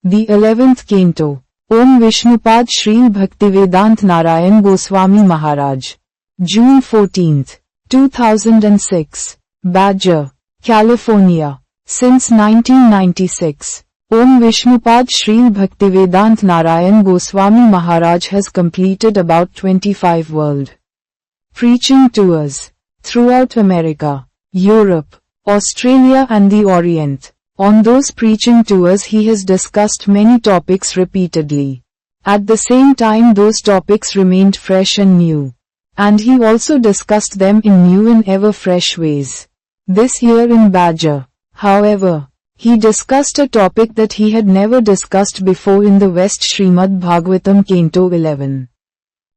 The 11th Canto. Om Vishnupada Srila Bhaktivedanta Narayana Gosvami Maharaj. June 14, 2006. Badger, California. Since 1996. Om Vishnupada Srila Bhaktivedanta Narayana Gosvami Maharaj has completed about 25 world preaching tours throughout America, Europe, Australia and the Orient. On those preaching tours he has discussed many topics repeatedly. At the same time those topics remained fresh and new. And he also discussed them in new and ever fresh ways. This year in Badger, however, he discussed a topic that he had never discussed before in the West, Srimad-Bhagavatam Canto 11.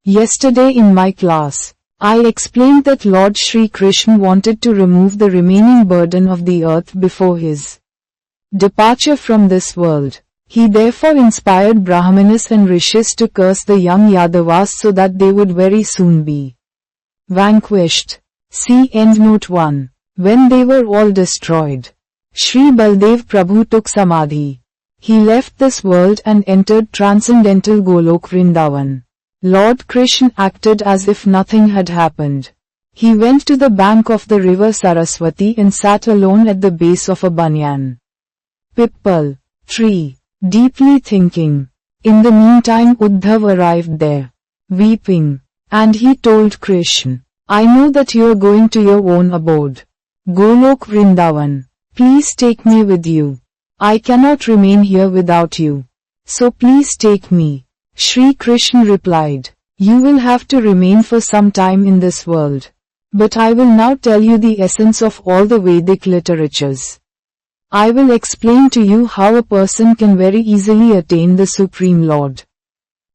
Yesterday in my class, I explained that Lord Sri Krsna wanted to remove the remaining burden of the earth before his departure from this world. He therefore inspired brahmanas and rsis to curse the young Yadavas so that they would very soon be vanquished. See endnote 1. When they were all destroyed, Sri Baladeva Prabhu took samadhi. He left this world and entered transcendental Goloka Vrndavana. Lord Krishna acted as if nothing had happened. He went to the bank of the river Sarasvati and sat alone at the base of a banyan pippal tree, deeply thinking. In the meantime Uddhav arrived there, weeping, and he told Krishna, I know that you are going to your own abode, Goloka Vrndavana. Please take me with you. I cannot remain here without you. So please take me. Sri Krishna replied, you will have to remain for some time in this world. But I will now tell you the essence of all the Vedic literatures. I will explain to you how a person can very easily attain the Supreme Lord.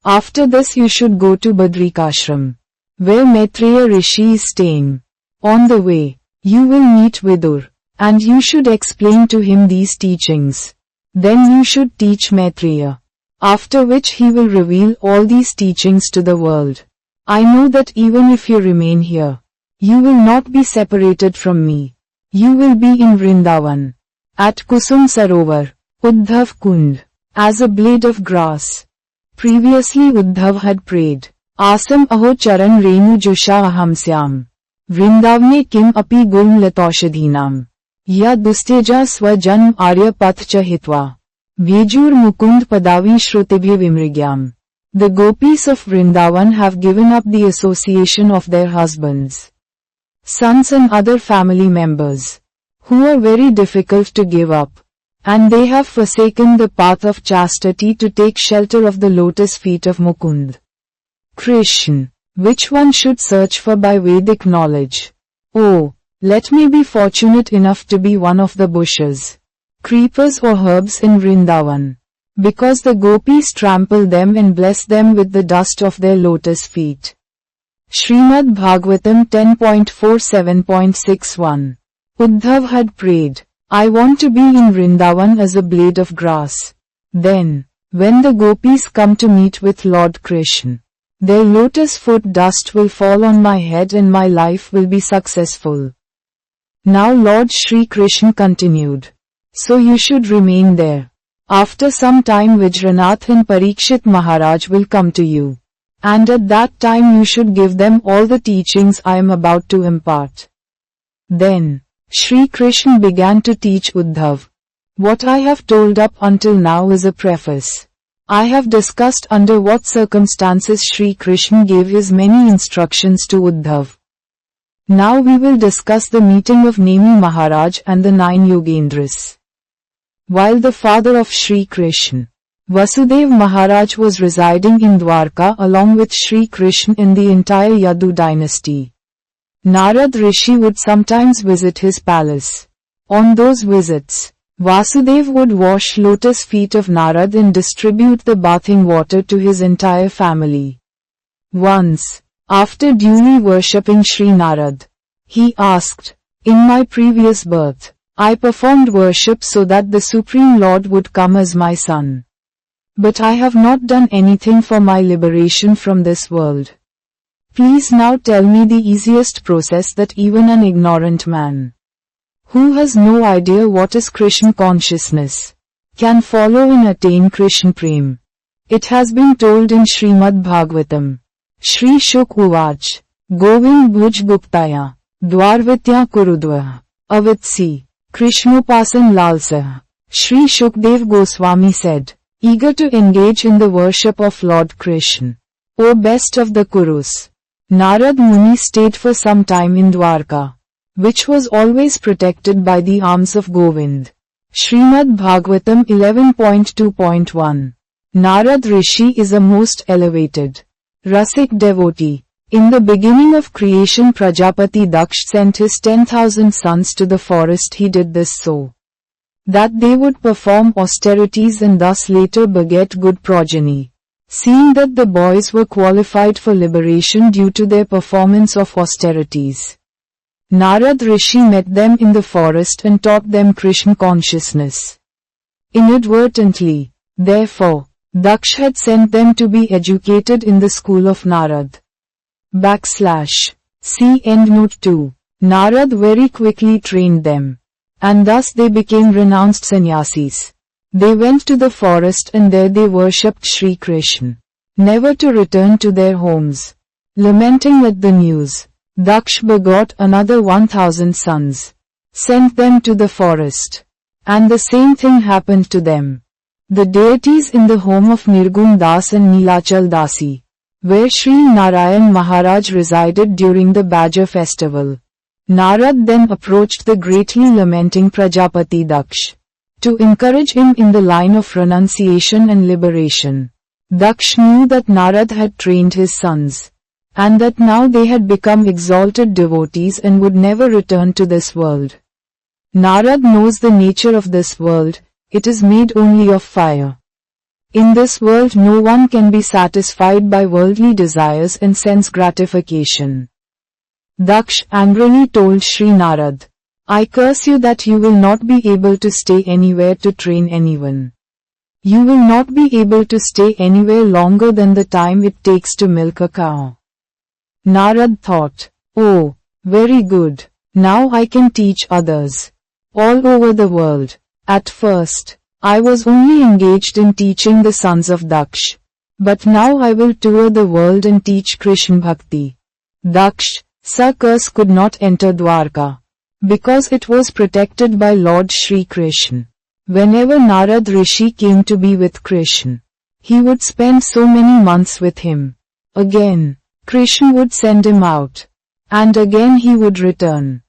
After this you should go to Badrikashram, where Maitreya Rishi is staying. On the way, you will meet Vidur, and you should explain to him these teachings. Then you should teach Maitreya. After which he will reveal all these teachings to the world. I know that even if you remain here, you will not be separated from me. You will be in Vrindavan, at Kusum Sarovar, Uddhav Kund, as a blade of grass. Previously Uddhav had prayed, Asam aho charan renu jusha aham syam. Vrindavne kim api gulm latoshadhinam. Ya dusteja swa janm arya path chahitva. Bhejur mukund padavi shrutibhya vimrigyam. The gopis of Vrindavan have given up the association of their husbands, sons and other family members, who are very difficult to give up, and they have forsaken the path of chastity to take shelter of the lotus feet of Mukund. Krishna, which one should search for by Vedic knowledge. Oh, let me be fortunate enough to be one of the bushes, creepers or herbs in Vrindavan, because the gopis trample them and bless them with the dust of their lotus feet. Srimad-Bhagavatam 10.47.61. Uddhav had prayed, I want to be in Vrindavan as a blade of grass. Then, when the gopis come to meet with Lord Krishna, their lotus foot dust will fall on my head and my life will be successful. Now Lord Sri Krsna continued, so you should remain there. After some time Vajranath and Parikshit Maharaj will come to you. And at that time you should give them all the teachings I am about to impart. Then, Sri Krishna began to teach Uddhav. What I have told up until now is a preface. I have discussed under what circumstances Sri Krishna gave his many instructions to Uddhav. Now we will discuss the meeting of Nemi Maharaj and the 9 Yogendras. While the father of Sri Krishna, Vasudeva Maharaj was residing in Dwarka along with Sri Krishna in the entire Yadu dynasty, Narad Rishi would sometimes visit his palace. On those visits, Vasudeva would wash lotus feet of Narad and distribute the bathing water to his entire family. Once, after duly worshipping Sri Narad, he asked, in my previous birth, I performed worship so that the Supreme Lord would come as my son. But I have not done anything for my liberation from this world. Please now tell me the easiest process that even an ignorant man, who has no idea what is Krishna consciousness, can follow and attain Krishna Prem. It has been told in Srimad-Bhagavatam. Shri Shuk Uvach, Govind Bhuj Guptaya, Dwarvitya Kurudva, Avitsi, Krishnopasan Lalsa. Shri Shukdev Goswami said, eager to engage in the worship of Lord Krishna, O best of the Kurus. Narad Muni stayed for some time in Dwarka, which was always protected by the arms of Govind. Srimad-Bhagavatam 11.2.1. Narad Rishi is a most elevated, rasik devotee. In the beginning of creation Prajapati Daksh sent his 10,000 sons to the forest. He did this so that they would perform austerities and thus later beget good progeny. Seeing that the boys were qualified for liberation due to their performance of austerities, Narad Rishi met them in the forest and taught them Krishna consciousness. Inadvertently, therefore, Daksh had sent them to be educated in the school of Narad. See endnote 2. Narad very quickly trained them, and thus they became renounced sannyasis. They went to the forest and there they worshipped Sri Krishna, never to return to their homes. Lamenting at the news, Daksh begot another 1,000 sons, sent them to the forest, and the same thing happened to them. The deities in the home of Nirgun Das and Nilachal Dasi, where Sri Narayana Maharaj resided during the Baja festival. Narad then approached the greatly lamenting Prajapati Daksh, to encourage him in the line of renunciation and liberation. Daksh knew that Narad had trained his sons, and that now they had become exalted devotees and would never return to this world. Narad knows the nature of this world, it is made only of fire. In this world no one can be satisfied by worldly desires and sense gratification. Daksh angrily told Sri Narad, I curse you that you will not be able to stay anywhere to train anyone. You will not be able to stay anywhere longer than the time it takes to milk a cow. Narad thought, oh, very good, now I can teach others all over the world. At first, I was only engaged in teaching the sons of Daksh, but now I will tour the world and teach Krishna Bhakti. Daksh's curse could not enter Dwarka, because it was protected by Lord Sri Krsna. Whenever Narad Rishi came to be with Krishna, he would spend so many months with him. Again, Krishna would send him out, and again he would return.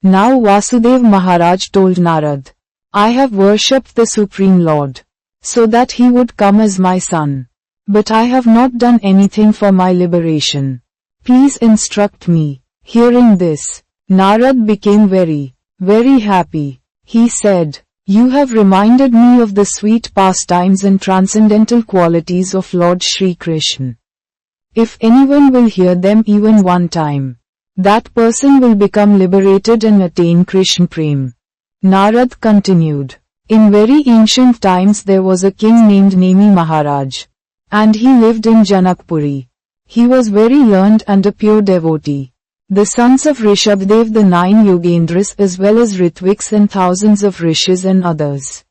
Now Vasudev Maharaj told Narad, I have worshipped the Supreme Lord, so that he would come as my son. But I have not done anything for my liberation. Please instruct me. Hearing this, Narad became very, very happy. He said, you have reminded me of the sweet pastimes and transcendental qualities of Lord Sri Krishna. If anyone will hear them even one time, that person will become liberated and attain Krishna Prem. Narad continued, in very ancient times there was a king named Nemi Maharaj, and he lived in Janakpuri. He was very learned and a pure devotee. The sons of Rishabdev, the 9 Yogendras as well as Ritviks and thousands of rishis and others,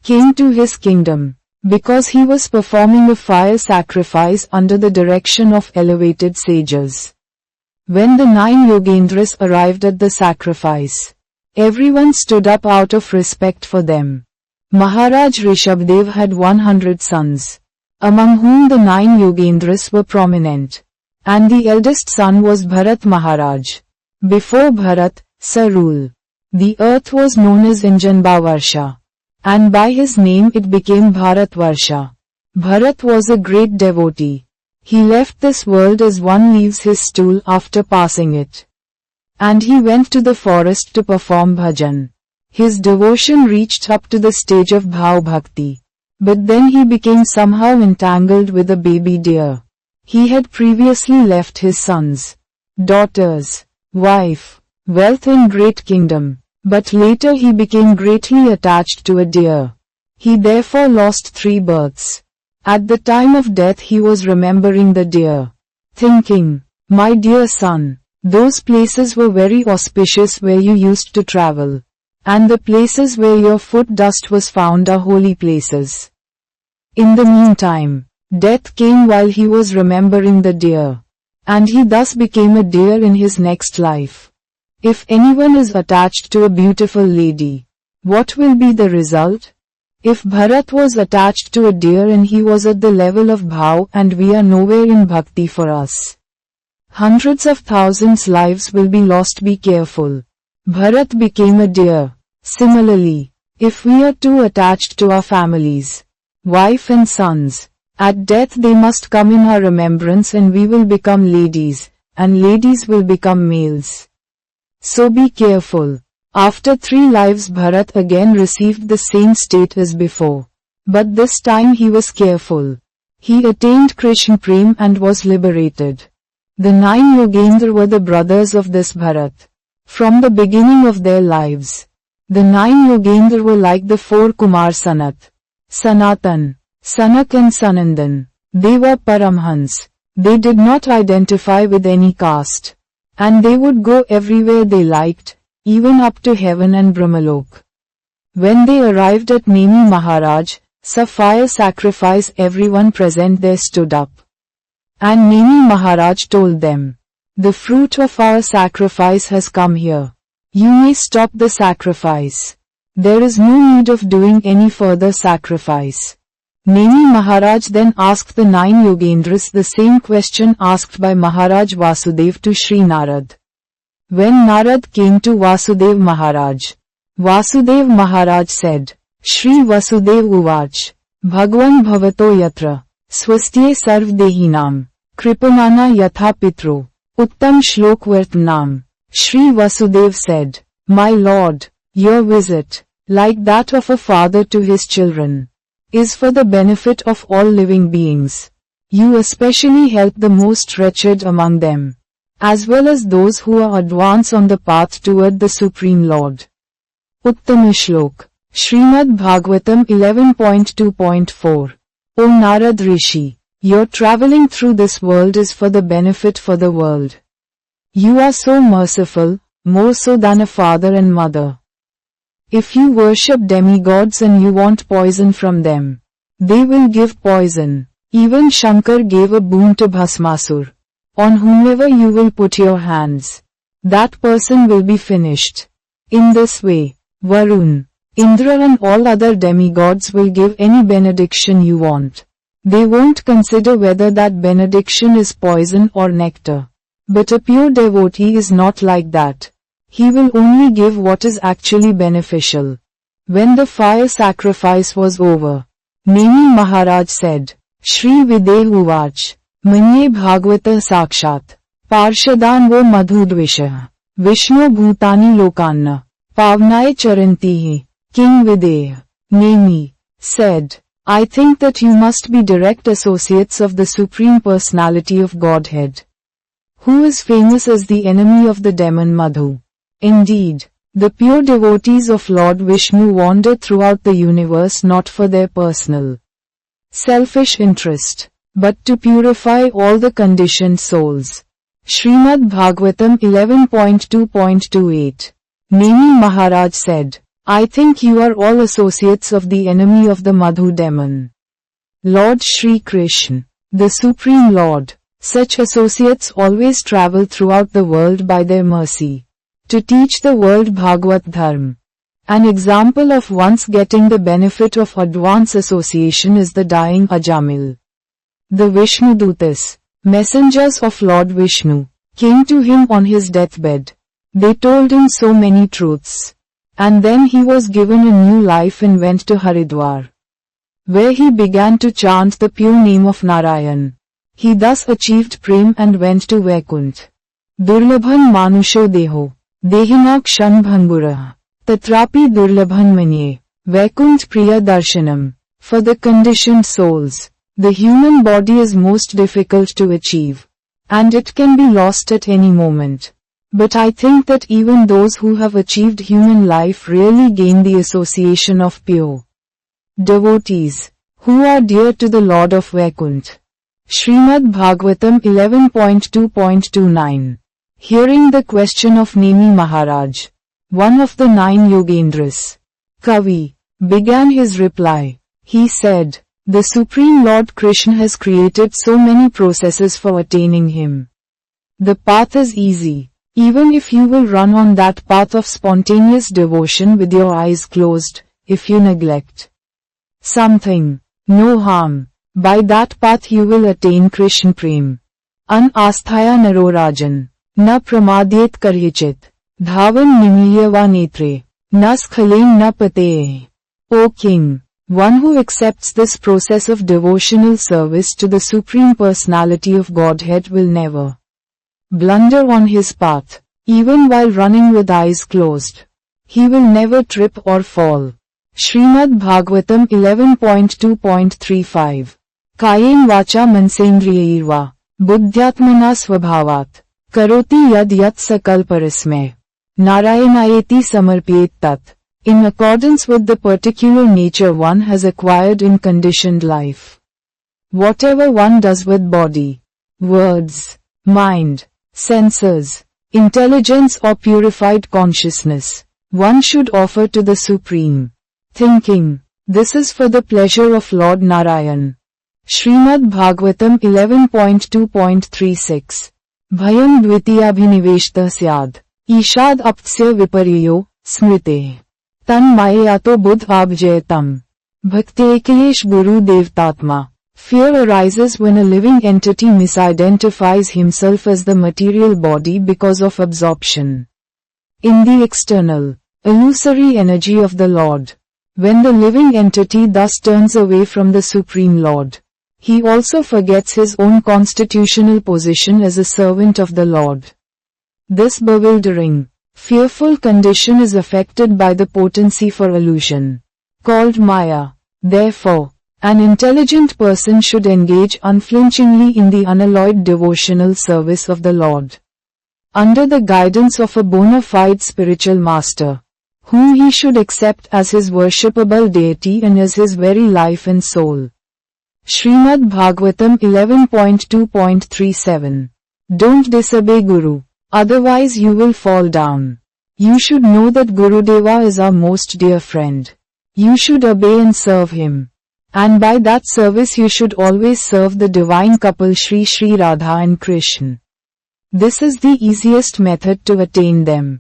came to his kingdom, because he was performing a fire sacrifice under the direction of elevated sages. When the 9 Yogendras arrived at the sacrifice, everyone stood up out of respect for them. Maharaj Rishabdev had 100 sons, among whom the 9 Yogendras were prominent, and the eldest son was Bharat Maharaj. Before Bharat, Sarul, the earth was known as Injanbavarsha, and by his name it became Bharatvarsha. Bharat was a great devotee. He left this world as one leaves his stool after passing it, and he went to the forest to perform bhajan. His devotion reached up to the stage of bhav bhakti, but then he became somehow entangled with a baby deer. He had previously left his sons, daughters, wife, wealth and great kingdom, but later he became greatly attached to a deer. He therefore lost 3 births. At the time of death he was remembering the deer, thinking, my dear son, those places were very auspicious where you used to travel, and the places where your foot dust was found are holy places. In the meantime, death came while he was remembering the deer, and he thus became a deer in his next life. If anyone is attached to a beautiful lady, what will be the result? If Bharat was attached to a deer and he was at the level of bhav and we are nowhere in bhakti for us, hundreds of thousands lives will be lost. Be careful. Bharat became a deer. Similarly, if we are too attached to our families, wife and sons, at death they must come in our remembrance and we will become ladies, and ladies will become males. So be careful. After 3 lives Bharat again received the same state as before. But this time he was careful. He attained Krishna Prem and was liberated. The 9 Yogendra were the brothers of this Bharat. From the beginning of their lives, the 9 Yogendra were like the 4 Kumar Sanat, Sanatan, Sanak and Sanandan. They were Paramhans. They did not identify with any caste. And they would go everywhere they liked, even up to heaven and Brahmalok. When they arrived at Nemi Maharaj, fire sacrifice, everyone present there stood up. And Nemi Maharaj told them, the fruit of our sacrifice has come here. You may stop the sacrifice. There is no need of doing any further sacrifice. Nemi Maharaj then asked the 9 Yogendras the same question asked by Maharaj Vasudev to Sri Narad. When Narad came to Vasudev Maharaj, Vasudev Maharaj said, Shri Vasudev Uvach, Bhagwan Bhavato Yatra, Swastye Sarvdehinam, Kripanana Yatha Pitro, Uttam Shlok Vartanam. Shri Vasudev said, My Lord, your visit, like that of a father to his children, is for the benefit of all living beings. You especially help the most wretched among them, as well as those who are advanced on the path toward the Supreme Lord. Uttama Shlok, Srimad-Bhagavatam 11.2.4. O Narad Rishi, your traveling through this world is for the benefit for the world. You are so merciful, more so than a father and mother. If you worship demigods and you want poison from them, they will give poison. Even Shankar gave a boon to Bhasmasur. On whomever you will put your hands, that person will be finished. In this way, Varun, Indra and all other demigods will give any benediction you want. They won't consider whether that benediction is poison or nectar. But a pure devotee is not like that. He will only give what is actually beneficial. When the fire sacrifice was over, Nemi Maharaj said, Shri Videhuvach, Manye Bhagavata Sakshat, Parshadan vo Madhudvisha, Vishnu Bhutani Lokanna, Pavnai Charantihi, King Videha. Nemi said, I think that you must be direct associates of the Supreme Personality of Godhead, who is famous as the enemy of the demon Madhu. Indeed, the pure devotees of Lord Vishnu wander throughout the universe not for their personal, selfish interest, but to purify all the conditioned souls. Srimad-Bhagavatam 11.2.28. Nemi Maharaj said, I think you are all associates of the enemy of the Madhu demon, Lord Sri Krsna, the Supreme Lord. Such associates always travel throughout the world by their mercy, to teach the world Bhagavad Dharma. An example of once getting the benefit of advance association is the dying Ajamil. The Vishnudutas, messengers of Lord Vishnu, came to him on his deathbed. They told him so many truths. And then he was given a new life and went to Haridwar, where he began to chant the pure name of Narayan. He thus achieved Prem and went to Vaikuntha. Durlabhan Manusho Deho, Dehinak Shanbhangurah, Tatrapi Durlabhan Manye, Vaikuntha Priya Darshanam. For the conditioned souls, the human body is most difficult to achieve, and it can be lost at any moment. But I think that even those who have achieved human life really gain the association of pure devotees, who are dear to the Lord of Vaikuntha. Srimad-Bhagavatam 11.2.29. Hearing the question of Nemi Maharaj, one of the 9 Yogendras. Kavi began his reply. He said, the Supreme Lord Krishna has created so many processes for attaining him. The path is easy. Even if you will run on that path of spontaneous devotion with your eyes closed, if you neglect something, no harm. By that path you will attain Krishna Prem. An asthaya narorajan, na pramadyet karyachit, dhavan nimilyava netre, na skhalem na pateye. O King, one who accepts this process of devotional service to the Supreme Personality of Godhead will never blunder on his path, even while running with eyes closed. He will never trip or fall. Srimad-Bhagavatam 11.2.35 Kayem vacha mansendriyirva, buddhyatmana svabhavat, karoti yad yat sakal parismay, narayanayeti samarpyet tat. In accordance with the particular nature one has acquired in conditioned life. Whatever one does with body, words, mind, senses, intelligence or purified consciousness, one should offer to the Supreme. Thinking, this is for the pleasure of Lord Narayan. Srimad-Bhagavatam 11.2.36 Bhayam dvitiyabhiniveshta syad, ishad aptsya viparyo, smrite. Tan mayato buddh abjayatam. Bhaktekesh guru devtatma. Fear arises when a living entity misidentifies himself as the material body because of absorption in the external, illusory energy of the Lord. When the living entity thus turns away from the Supreme Lord, he also forgets his own constitutional position as a servant of the Lord. This bewildering, fearful condition is affected by the potency for illusion, called Maya. Therefore, an intelligent person should engage unflinchingly in the unalloyed devotional service of the Lord, under the guidance of a bona fide spiritual master, whom he should accept as his worshipable deity and as his very life and soul. Srimad-Bhagavatam 11.2.37 Don't disobey Guru, otherwise you will fall down. You should know that Gurudeva is our most dear friend. You should obey and serve him. And by that service you should always serve the divine couple Sri Sri Radha and Krishna. This is the easiest method to attain them.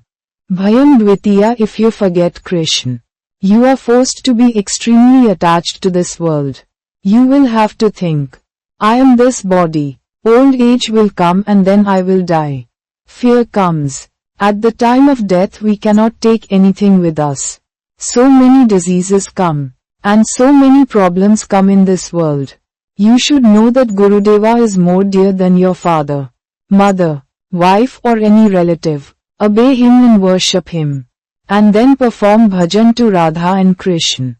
Bhayam dvitiya. If you forget Krishna, you are forced to be extremely attached to this world. You will have to think, I am this body, old age will come and then I will die. Fear comes. At the time of death we cannot take anything with us. So many diseases come, and so many problems come in this world. You should know that Gurudeva is more dear than your father, mother, wife or any relative. Obey him and worship him. And then perform bhajan to Radha and Krishna.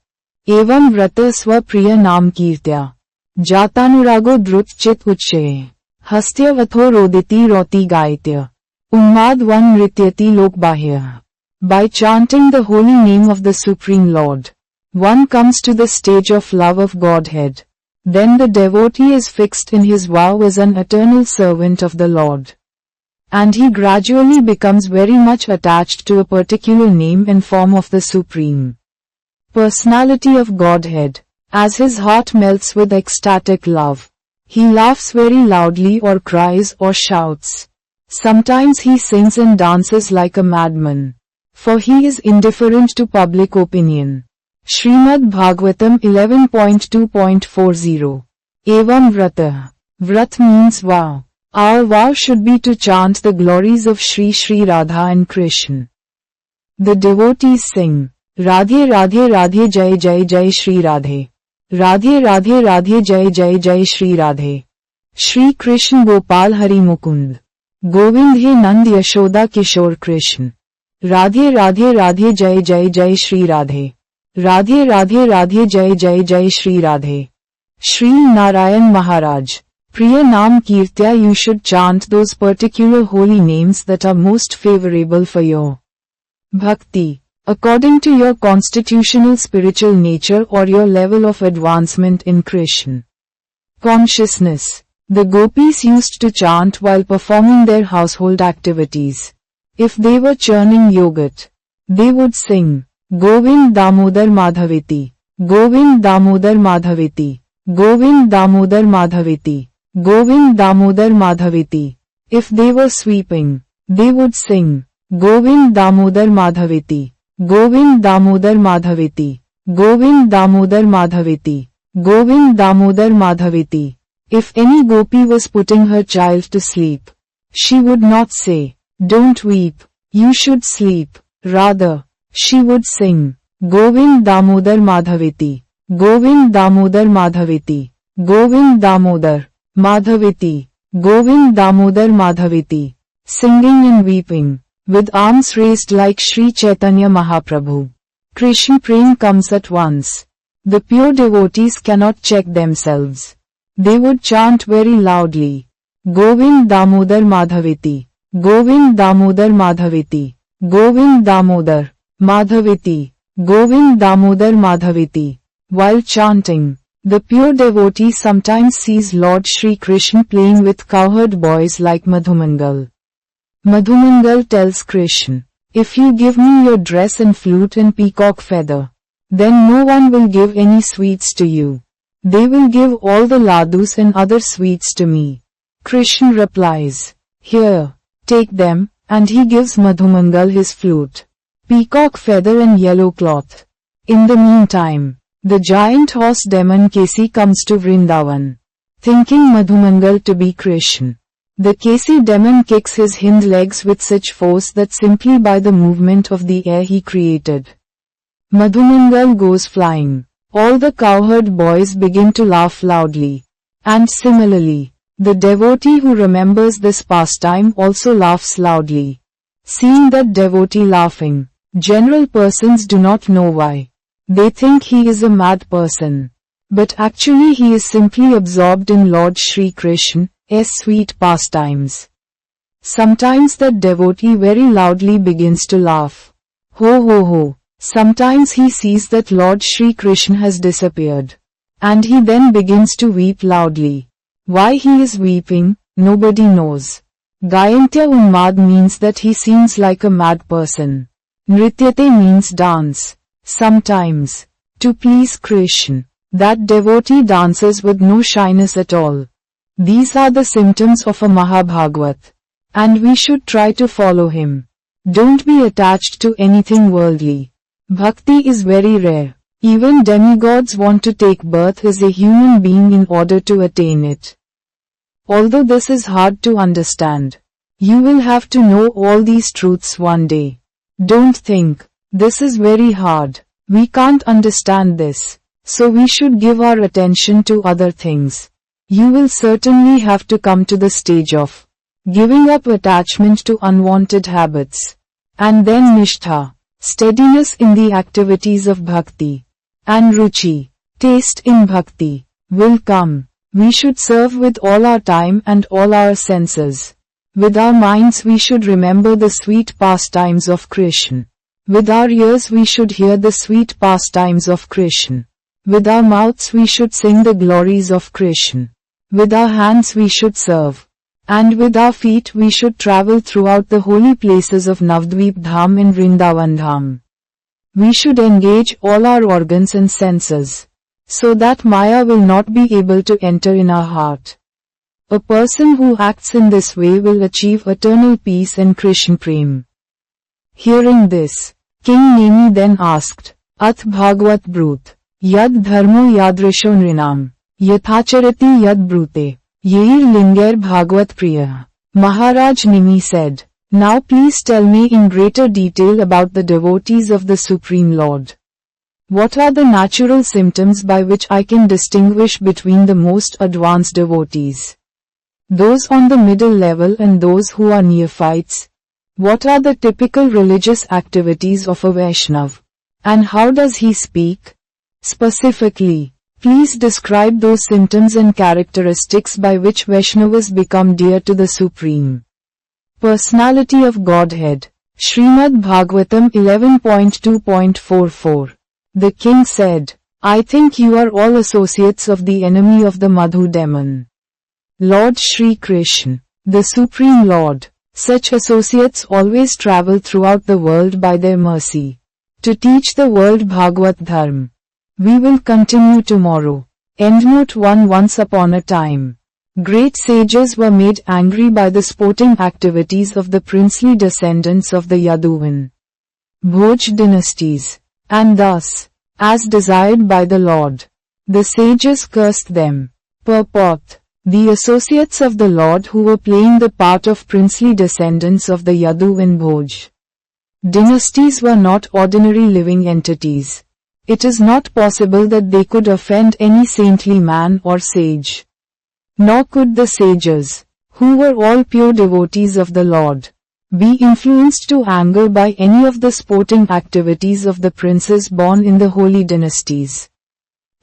Evam vrata swa priya nam kirtya. Jatanurago drut chit uche. Hastya vatho roditi roti gaitya. Ummad van nrityati lokbahya. By chanting the holy name of the Supreme Lord, one comes to the stage of love of Godhead. Then the devotee is fixed in his vow as an eternal servant of the Lord. And he gradually becomes very much attached to a particular name and form of the Supreme Personality of Godhead. As his heart melts with ecstatic love, he laughs very loudly or cries or shouts. Sometimes he sings and dances like a madman, for he is indifferent to public opinion. Srimad-Bhagavatam 11.2.40 Evam vrata. Vrat means vow. Our vow should be to chant the glories of Sri Sri Radha and Krishna. The devotees sing, Radhe Radhe Radhe Jai Jai Jai Shri Radhe. Radhe Radhe Radhe Jai Jai Jai Shri Radhe. Shri Krishna Gopal Hari Mukund. Govind He Nand Yashoda Kishore Krishna. Radhe Radhe Radhe Jai Jai Jai Shri Radhe. Radhe Radhe Radhe Jai Jai Jai Shri Radhe. Shri Narayan Maharaj. Priya Nam Kirtya. You should chant those particular holy names that are most favorable for your bhakti, according to your constitutional spiritual nature or your level of advancement in Krishna consciousness. The gopis used to chant while performing their household activities. If they were churning yogurt, They would sing, Govind Damodar Madhaveti, Govind Damodar Madhaveti, Govind Damodar Madhaveti, Govind Damodar Madhaveti. If they were sweeping, they would sing, Govind Damodar Madhaveti, Govind Damodar Madhaveti, Govind Damodar Madhaveti, Govind Damodar Madhaveti. If any gopi was putting her child to sleep, she would not say, don't weep, you should sleep. Rather, she would sing, Govind Damodar Madhaveti, Govind Damodar Madhaveti, Govind Damodar Madhaveti, Govind Damodar Madhaveti, singing and weeping, with arms raised like Sri Chaitanya Mahaprabhu. Krishna Prem comes at once. The pure devotees cannot check themselves. They would chant very loudly, Govind Damodar Madhaveti, Govind Damodar Madhaveti, Govind Damodar Madhaveti, Govind Damodar Madhaveti. While chanting, the pure devotee sometimes sees Lord Sri Krishna playing with cowherd boys like Madhumangal. Madhumangal tells Krishna, if you give me your dress and flute and peacock feather, then no one will give any sweets to you. They will give all the ladus and other sweets to me. Krishna replies, here, take them, and he gives Madhumangal his flute, peacock feather and yellow cloth. In the meantime, the giant horse demon Kesi comes to Vrindavan, thinking Madhumangal to be Krishna. The Kesi demon kicks his hind legs with such force that simply by the movement of the air he created, Madhumangal goes flying. All the cowherd boys begin to laugh loudly. And similarly, the devotee who remembers this pastime also laughs loudly. Seeing that devotee laughing, general persons do not know why. They think he is a mad person. But actually he is simply absorbed in Lord Sri Krishna's sweet pastimes. Sometimes that devotee very loudly begins to laugh. Ho ho ho. Sometimes he sees that Lord Sri Krishna has disappeared. And he then begins to weep loudly. Why he is weeping, nobody knows. Gayantya Unmad means that he seems like a mad person. Nrityate means dance. Sometimes, to please Krishna, that devotee dances with no shyness at all. These are the symptoms of a Mahabhagavat. And we should try to follow him. Don't be attached to anything worldly. Bhakti is very rare. Even demigods want to take birth as a human being in order to attain it. Although this is hard to understand, you will have to know all these truths one day. Don't think, this is very hard, we can't understand this, so we should give our attention to other things. You will certainly have to come to the stage of giving up attachment to unwanted habits. And then nishtha, steadiness in the activities of bhakti, and ruchi, taste in bhakti, will come. We should serve with all our time and all our senses. With our minds we should remember the sweet pastimes of Krishna. With our ears we should hear the sweet pastimes of Krishna. With our mouths we should sing the glories of Krishna. With our hands we should serve. And with our feet we should travel throughout the holy places of Navdvip Dham and Vrindavan Dham. We should engage all our organs and senses, so that Maya will not be able to enter in our heart. A person who acts in this way will achieve eternal peace and Krishna Prem. Hearing this, King Nemi then asked, Ath Bhagavat Brut, Yad Dharmo Yadrisho Nrinam, Yathacharati Yad Brute. Yeir Linger Bhagavat Priya. Maharaj Nimi said, now please tell me in greater detail about the devotees of the Supreme Lord. What are the natural symptoms by which I can distinguish between the most advanced devotees, those on the middle level and those who are neophytes? What are the typical religious activities of a Vaishnav? And how does he speak? Specifically, please describe those symptoms and characteristics by which Vaishnavas become dear to the Supreme Personality of Godhead. Srimad-Bhagavatam 11.2.44. The king said, I think you are all associates of the enemy of the Madhu demon. Lord Sri Krishna, the Supreme Lord, Such associates always travel throughout the world by their mercy, to teach the world Bhagavad Dharma. We will continue tomorrow. Endnote 1. Once upon a time, great sages were made angry by the sporting activities of the princely descendants of the Yadavas Bhoj dynasties, and thus, as desired by the Lord, the sages cursed them. Purport: the associates of the Lord who were playing the part of princely descendants of the Yadavas Bhoj dynasties were not ordinary living entities. It is not possible that they could offend any saintly man or sage. Nor could the sages, who were all pure devotees of the Lord, be influenced to anger by any of the sporting activities of the princes born in the holy dynasties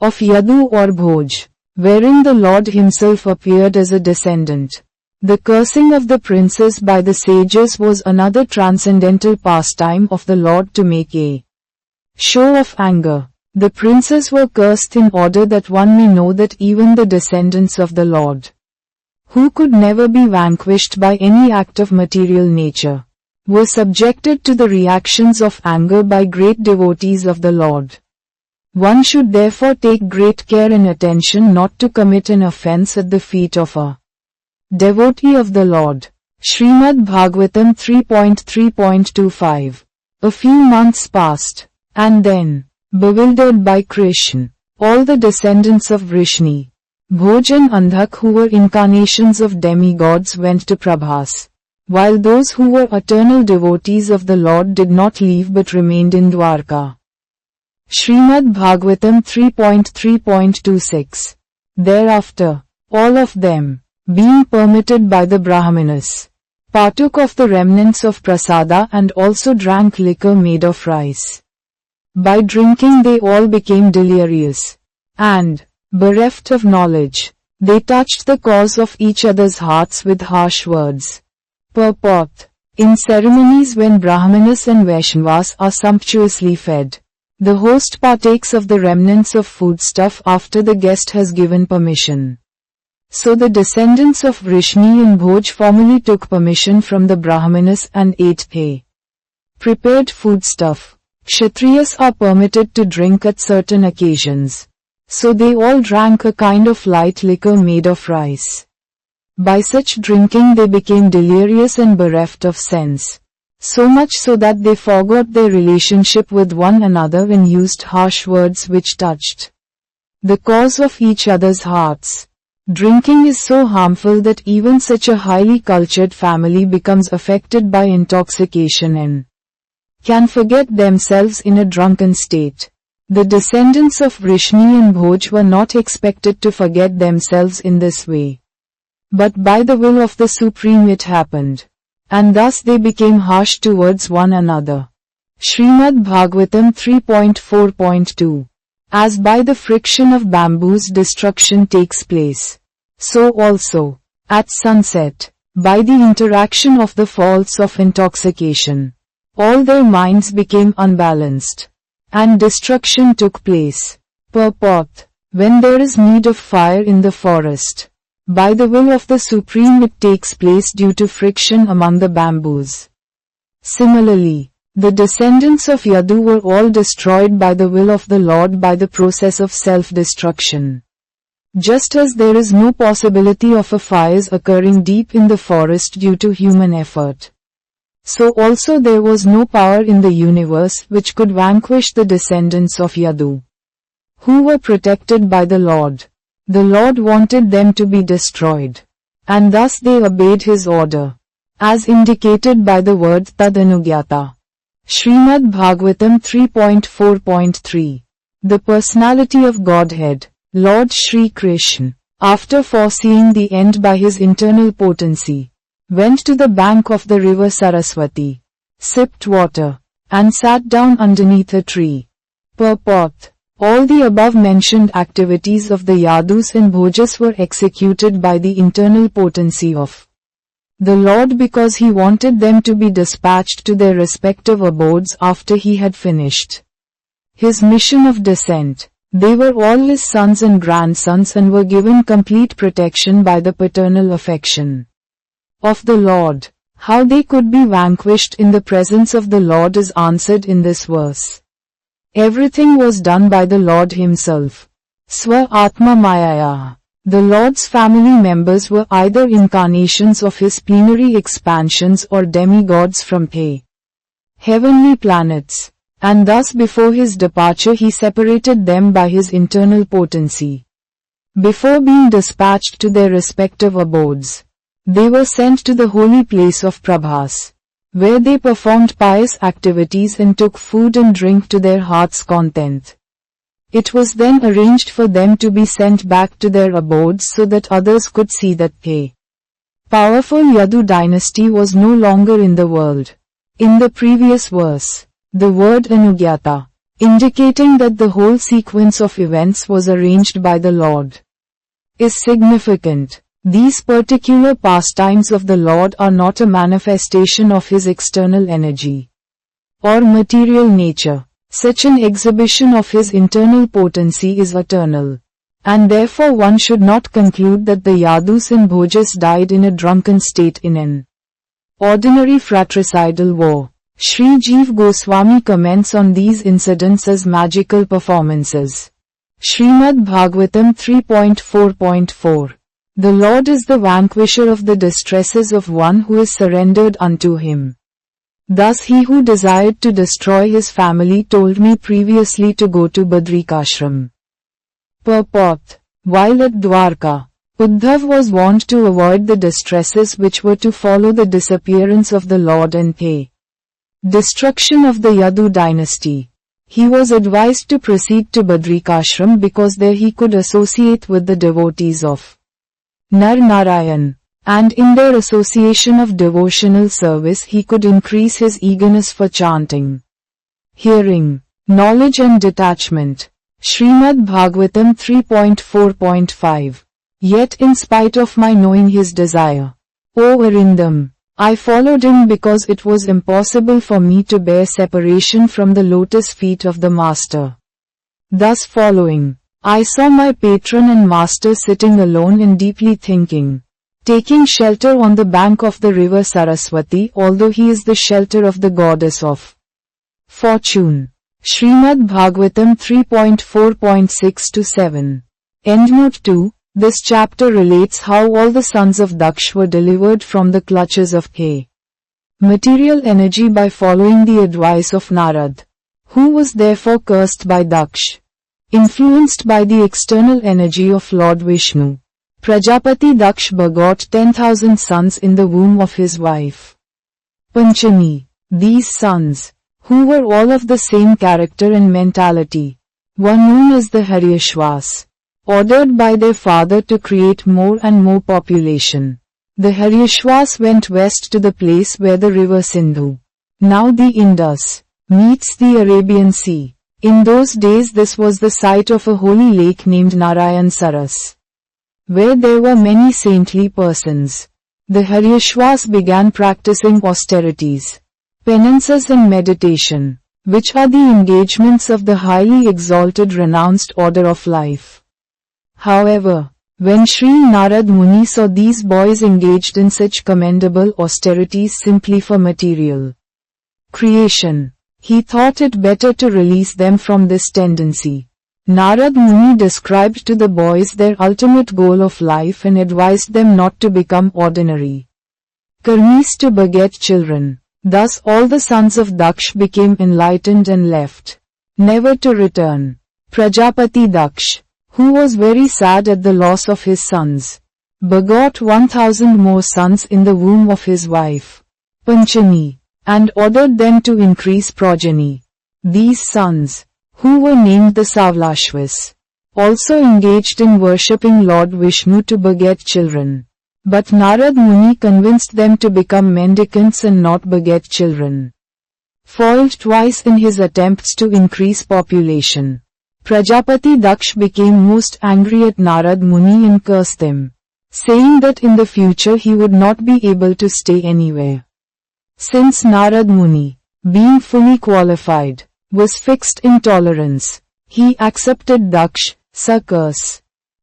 of Yadu or Bhoj, wherein the Lord himself appeared as a descendant. The cursing of the princes by the sages was another transcendental pastime of the Lord to make a show of anger. The princes were cursed in order that one may know that even the descendants of the Lord, who could never be vanquished by any act of material nature, were subjected to the reactions of anger by great devotees of the Lord. One should therefore take great care and attention not to commit an offense at the feet of a devotee of the Lord. Srimad-Bhagavatam 3.3.25. A few months passed, and then, bewildered by Krishna, all the descendants of Vrishni, Bhoj and Andhak who were incarnations of demigods went to Prabhas, while those who were eternal devotees of the Lord did not leave but remained in Dwarka. Srimad-Bhagavatam 3.3.26. Thereafter, all of them, being permitted by the brahmanas, partook of the remnants of prasada and also drank liquor made of rice. By drinking they all became delirious, and, bereft of knowledge, they touched the cause of each other's hearts with harsh words. Purport: in ceremonies when brahmanas and Vaishnavas are sumptuously fed, the host partakes of the remnants of foodstuff after the guest has given permission. So the descendants of Vrishni and Bhoj formally took permission from the brahmanas and ate the prepared foodstuff. Kshatriyas are permitted to drink at certain occasions. So they all drank a kind of light liquor made of rice. By such drinking they became delirious and bereft of sense. So much so that they forgot their relationship with one another and used harsh words which touched the cause of each other's hearts. Drinking is so harmful that even such a highly cultured family becomes affected by intoxication and can forget themselves in a drunken state. The descendants of Vrishni and Bhoj were not expected to forget themselves in this way. But by the will of the Supreme it happened. And thus they became harsh towards one another. Srimad-Bhagavatam 3.4.2. As by the friction of bamboos destruction takes place, so also, at sunset, by the interaction of the faults of intoxication, all their minds became unbalanced, and destruction took place. Purport: when there is need of fire in the forest, by the will of the Supreme it takes place due to friction among the bamboos. Similarly, the descendants of Yadu were all destroyed by the will of the Lord by the process of self-destruction. Just as there is no possibility of a fires occurring deep in the forest due to human effort, so also there was no power in the universe which could vanquish the descendants of Yadu, who were protected by the Lord. The Lord wanted them to be destroyed, and thus they obeyed his order, as indicated by the word Tadanugyata. Srimad-Bhagavatam 3.4.3. The personality of Godhead, Lord Sri Krsna, after foreseeing the end by his internal potency, went to the bank of the river Sarasvati, sipped water, and sat down underneath a tree. Purport: all the above-mentioned activities of the Yadus and Bhojas were executed by the internal potency of the Lord because he wanted them to be dispatched to their respective abodes after he had finished his mission of descent. They were all his sons and grandsons and were given complete protection by the paternal affection of the Lord. How they could be vanquished in the presence of the Lord is answered in this verse. Everything was done by the Lord himself. Swa Atma Mayaya. The Lord's family members were either incarnations of his plenary expansions or demigods from heavenly planets, and thus before his departure he separated them by his internal potency. Before being dispatched to their respective abodes, they were sent to the holy place of Prabhas, where they performed pious activities and took food and drink to their heart's content. It was then arranged for them to be sent back to their abodes so that others could see that powerful Yadu dynasty was no longer in the world. In the previous verse, the word Anugyata, indicating that the whole sequence of events was arranged by the Lord, is significant. These particular pastimes of the Lord are not a manifestation of his external energy or material nature. Such an exhibition of his internal potency is eternal, and therefore one should not conclude that the Yadus and Bhojas died in a drunken state in an ordinary fratricidal war. Sri Jiva Goswami comments on these incidents as magical performances. Srimad-Bhagavatam 3.4.4. The Lord is the vanquisher of the distresses of one who is surrendered unto him. Thus he who desired to destroy his family told me previously to go to Badrikashram. Purport. While at Dwarka, Uddhav was warned to avoid the distresses which were to follow the disappearance of the Lord and destruction of the Yadu dynasty. He was advised to proceed to Badrikashram because there he could associate with the devotees of Nar Narayan, and in their association of devotional service he could increase his eagerness for chanting, hearing, knowledge and detachment. Srimad-Bhagavatam 3.4.5. Yet in spite of my knowing his desire, O Arindam, I followed him because it was impossible for me to bear separation from the lotus feet of the Master. Thus following, I saw my patron and master sitting alone and deeply thinking, taking shelter on the bank of the river Sarasvati, although he is the shelter of the goddess of fortune. Srimad-Bhagavatam 3.4.6-7. Endnote 2. This chapter relates how all the sons of Daksh were delivered from the clutches of material energy by following the advice of Narad, who was therefore cursed by Daksh. Influenced by the external energy of Lord Vishnu, Prajapati Daksh begot 10,000 sons in the womb of his wife Panchami. These sons, who were all of the same character and mentality, were known as the Haryashvas, ordered by their father to create more and more population. The Haryashvas went west to the place where the river Sindhu, now the Indus, meets the Arabian Sea. In those days this was the site of a holy lake named Narayan Saras, where there were many saintly persons. The Haryashvas began practicing austerities, penances and meditation, which are the engagements of the highly exalted renounced order of life. However, when Sri Narad Muni saw these boys engaged in such commendable austerities simply for material creation, he thought it better to release them from this tendency. Narad Muni described to the boys their ultimate goal of life and advised them not to become ordinary karmis to beget children. Thus all the sons of Daksh became enlightened and left, never to return. Prajapati Daksh, who was very sad at the loss of his sons, begot 1,000 more sons in the womb of his wife Panchami, and ordered them to increase progeny. These sons, who were named the Savlashvas, also engaged in worshipping Lord Vishnu to beget children. But Narad Muni convinced them to become mendicants and not beget children. Foiled twice in his attempts to increase population, Prajapati Daksh became most angry at Narad Muni and cursed him, saying that in the future he would not be able to stay anywhere. Since Narad Muni, being fully qualified, was fixed in tolerance, he accepted Daksh's curse.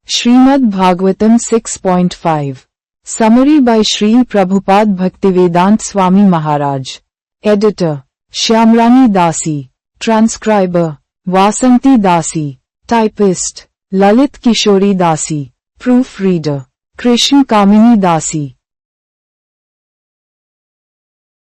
Srimad-Bhagavatam 6.5. Summary by Srila Prabhupada Bhaktivedanta Swami Maharaj. Editor Shyamrani Dasi. Transcriber Vasanti Dasi. Typist Lalit Kishori Dasi. Proofreader Krishna Kamini Dasi.